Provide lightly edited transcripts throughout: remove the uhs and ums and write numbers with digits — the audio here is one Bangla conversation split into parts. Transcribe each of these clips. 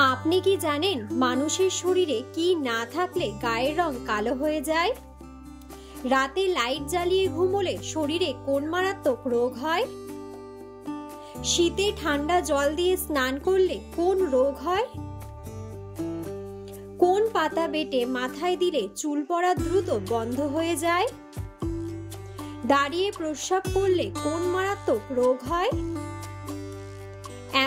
আপনি কি জানেন মানুষের শরীরে কি না থাকলে গায়ের রং কালো হয়ে যায়? রাতে লাইট জ্বালিয়ে ঘুমোলে শরীরে কোন মারাত্মক রোগ হয়? শীতে ঠান্ডা জল দিয়ে স্নান করলে কোন রোগ হয়? কোন পাতা বেটে মাথায় দিলে চুল পড়া দ্রুত বন্ধ হয়ে যায়? দাঁড়িয়ে প্রস্রাব করলে কোন মারাত্মক রোগ হয়?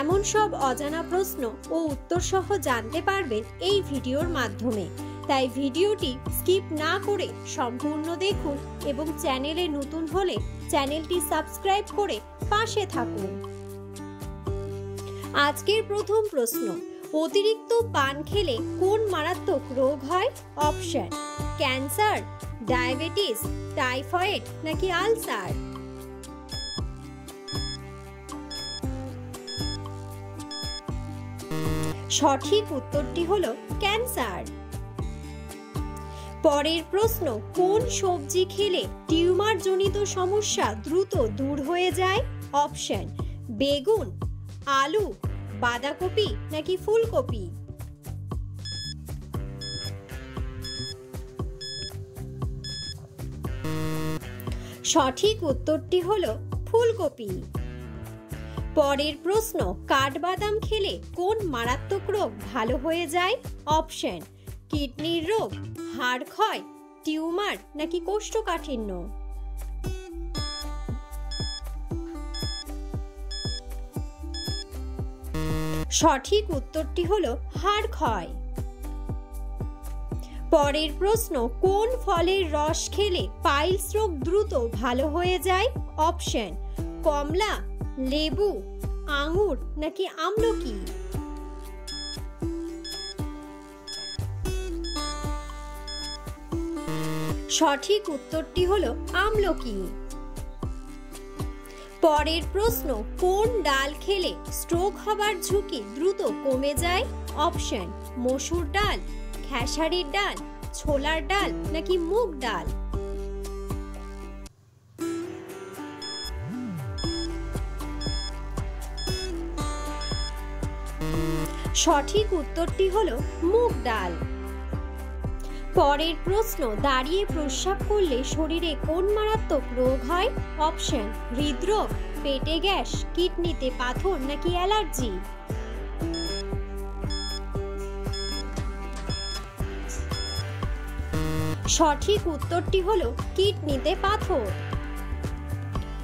এমন সব অজানা প্রশ্ন ও উত্তর সহ জানতে পারবেন এই ভিডিওর মাধ্যমে। তাই ভিডিওটি স্কিপ না করে সম্পূর্ণ দেখুন এবং চ্যানেলে নতুন হলে চ্যানেলটি সাবস্ক্রাইব করে পাশে থাকুন। আজকের প্রথম প্রশ্ন, অতিরিক্ত পান খেলে কোন মারাত্মক রোগ হয়? অপশন: ক্যান্সার, ডায়াবেটিস, টাইফয়েড নাকি আলসার? সঠিক উত্তরটি হলো ক্যান্সার। পরের প্রশ্ন, কোন সবজি খেলে টিউমার জনিত সমস্যা দ্রুত দূর হয়ে যায়? অপশন: বেগুন, আলু, বাঁধাকপি নাকি ফুলকপি? সঠিক উত্তরটি হলো ফুলকপি। পরের প্রশ্ন, কাঠবাদাম খেলে কোন মারাত্মক রোগ ভালো হয়ে যায়? অপশন: কিডনির রোগ, হাড় ক্ষয়, টিউমার নাকি কোষ্ঠকাঠিন্য? সঠিক উত্তরটি হলো হাড় ক্ষয়। পরের প্রশ্ন, কোন ফলের রস খেলে পাইলস রোগ দ্রুত ভালো হয়ে যায়? অপশন: কমলা, লেবু, আঙুর নাকি আমলকি? সঠিক উত্তরটি হলো আমলকি। পরের প্রশ্ন, কোন ডাল খেলে স্ট্রোক হবার ঝুঁকি দ্রুত কমে যায়? অপশন: মসুর ডাল, খেসারির ডাল, ছোলার ডাল নাকি মুগ ডাল? সঠিক উত্তরটি হলো মুগ ডাল। পরের প্রশ্ন, দাঁড়িয়ে প্রস্রাব করলে শরীরে কোন মারাত্মক রোগ হয়? অপশন: হৃদরোগ, পেটে গ্যাস, কিডনিতে পাথর নাকি অ্যালার্জি? সঠিক উত্তরটি হলো কিডনিতে পাথর।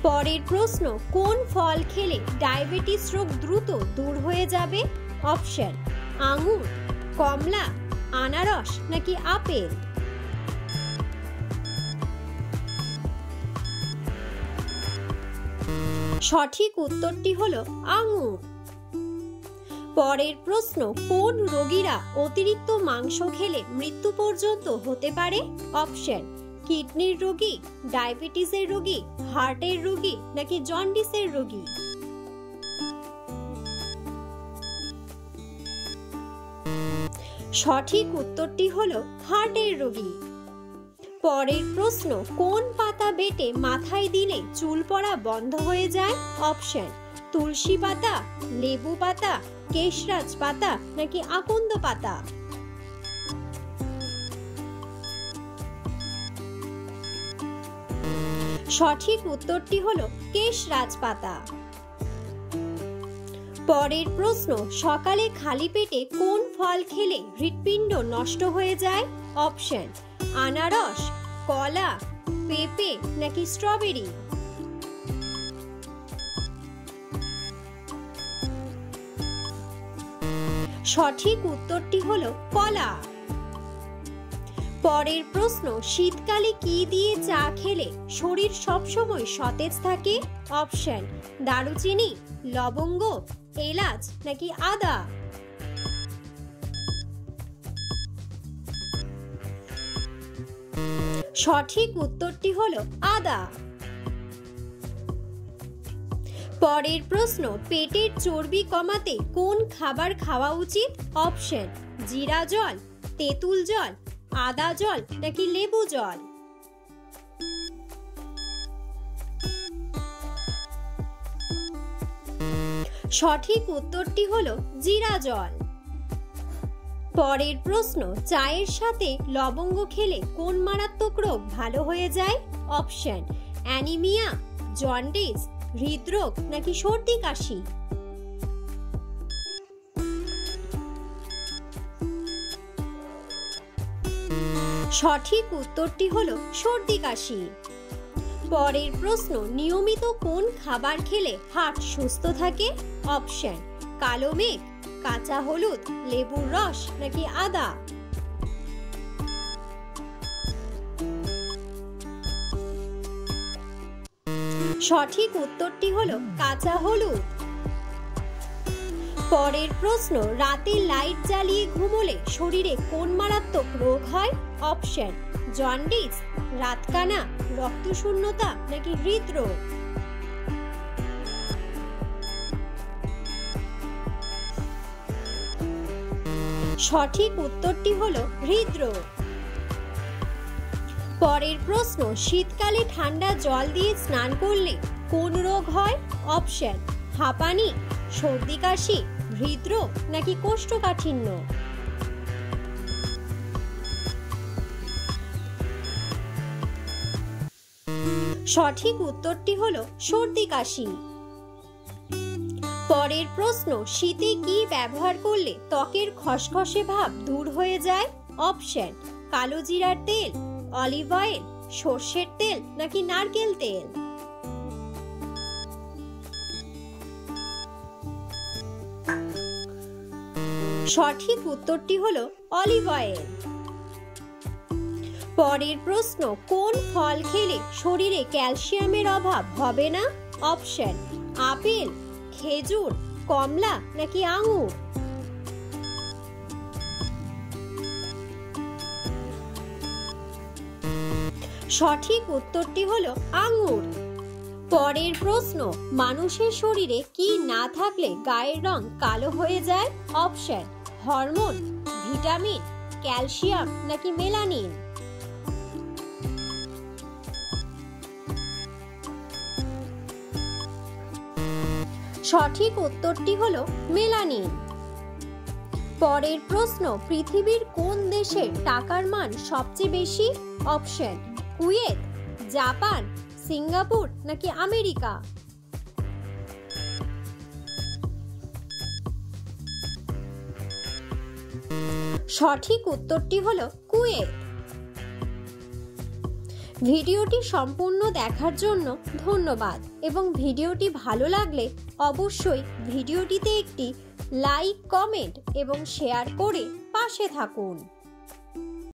পরের প্রশ্ন, কোন ফল খেলে ডায়াবেটিস রোগ দ্রুত দূর হয়ে যাবে? অপশন: আঙুর, কমলা, আনারস নাকি আপেল? সঠিক উত্তরটি হলো আঙুর। পরের প্রশ্ন, কোন রোগীরা অতিরিক্ত মাংস খেলে মৃত্যু পর্যন্ত হতে পারে? অপশন: কিডনির রোগী, ডায়াবেটিসের রোগী, হার্টের রোগী নাকি জন্ডিসের রোগী? সঠিক উত্তরটি হলো হার্টের রোগী। পরের প্রশ্ন, কোন পাতা বেটে মাথায় দিলে চুল পড়া বন্ধ হয়ে যায়? অপশন: তুলসী পাতা, লেবু পাতা, কেশরাজ পাতা নাকি আকন্দ পাতা? সঠিক উত্তরটি হলো কেশরাজ পাতা। পরের প্রশ্ন, সকালে খালি পেটে কোন ফল খেলে হৃৎপিণ্ড নষ্ট হয়ে যায়? অপশন: আনারস, কলা, পেঁপে নাকি স্ট্রবেরি? সঠিক উত্তরটি হলো কলা। পরের প্রশ্ন, শীতকালে কি দিয়ে চা খেলে শরীর সবসময় সতেজ থাকে? অপশন: দারুচিনি, লবঙ্গ, এলাচ নাকি আদা? সঠিক উত্তরটি হলো আদা। পরের প্রশ্ন, পেটের চর্বি কমাতে কোন খাবার খাওয়া উচিত? অপশন: জিরা জল, তেঁতুল জল, আদা জল নাকি লেবু জল? সঠিক উত্তরটি হলো জিরা জল। পরের প্রশ্ন, চায়ের সাথে লবঙ্গ খেলে কোন মারাত্মক রোগ ভালো হয়ে যায়? অপশন, অ্যানিমিয়া, জন্ডিস, হৃদরোগ নাকি সর্দি কাশি? সঠিক উত্তরটি হলো সর্দি কাশি। পরের প্রশ্ন, নিয়মিত কোন খাবার খেলে হার্ট সুস্থ থাকে? অপশন, কালো মেঘ, কাঁচা হলুদ, লেবুর রস নাকি আদা? সঠিক উত্তরটি হলো কাঁচা হলুদ। পরের প্রশ্ন, রাতে লাইট জ্বালিয়ে ঘুমোলে শরীরে কোন মারাত্মক রোগ হয়? অপশন, জন্ডিস, রাতকানা, রক্তশূন্যতা নাকি হৃদরোগ? সঠিক উত্তরটি হলো হৃদরোগ। পরের প্রশ্ন, শীতকালে ঠান্ডা জল দিয়ে স্নান করলে কোন রোগ হয়? অপশন, হাঁপানি, সর্দি কাশি, হৃদরোগ নাকি কোষ্ঠকাঠিন্য? সঠিক উত্তরটি হলো সর্দি কাশি। পরের প্রশ্ন, শীতে কি ব্যবহার করলে ত্বকের খসখসে ভাব দূর হয়ে যায়? অপশন, কালো জিরার তেল, অলিভ অয়েল, সর্ষের তেল নাকি নারকেল তেল? সঠিক উত্তরটি হলো অলিভ অয়েল। পরের প্রশ্ন, কোন ফল খেলে শরীরে ক্যালসিয়ামের অভাব হবে না? অপশন, আপেল, খেজুর, কমলা নাকি আঙুর? সঠিক উত্তরটি হলো আঙুর। পরের প্রশ্ন, মানুষের শরীরে কি না থাকলে গায়ের রং কালো হয়ে যায়? অপশন, হরমোন, ভিটামিন, ক্যালসিয়াম নাকি মেলানিন? সঠিক উত্তরটি হলো মেলানিন। পরের প্রশ্ন, পৃথিবীর কোন দেশের টাকার মান সবচেয়ে বেশি? অপশন, কুয়েত, জাপান, সিঙ্গাপুর নাকি আমেরিকা? সঠিক উত্তরটি হলো কুয়েত। ভিডিওটি সম্পূর্ণ দেখার জন্য ধন্যবাদ এবং ভিডিওটি ভালো লাগলে অবশ্যই ভিডিওটিতে একটি লাইক, কমেন্ট এবং শেয়ার করে পাশে থাকুন।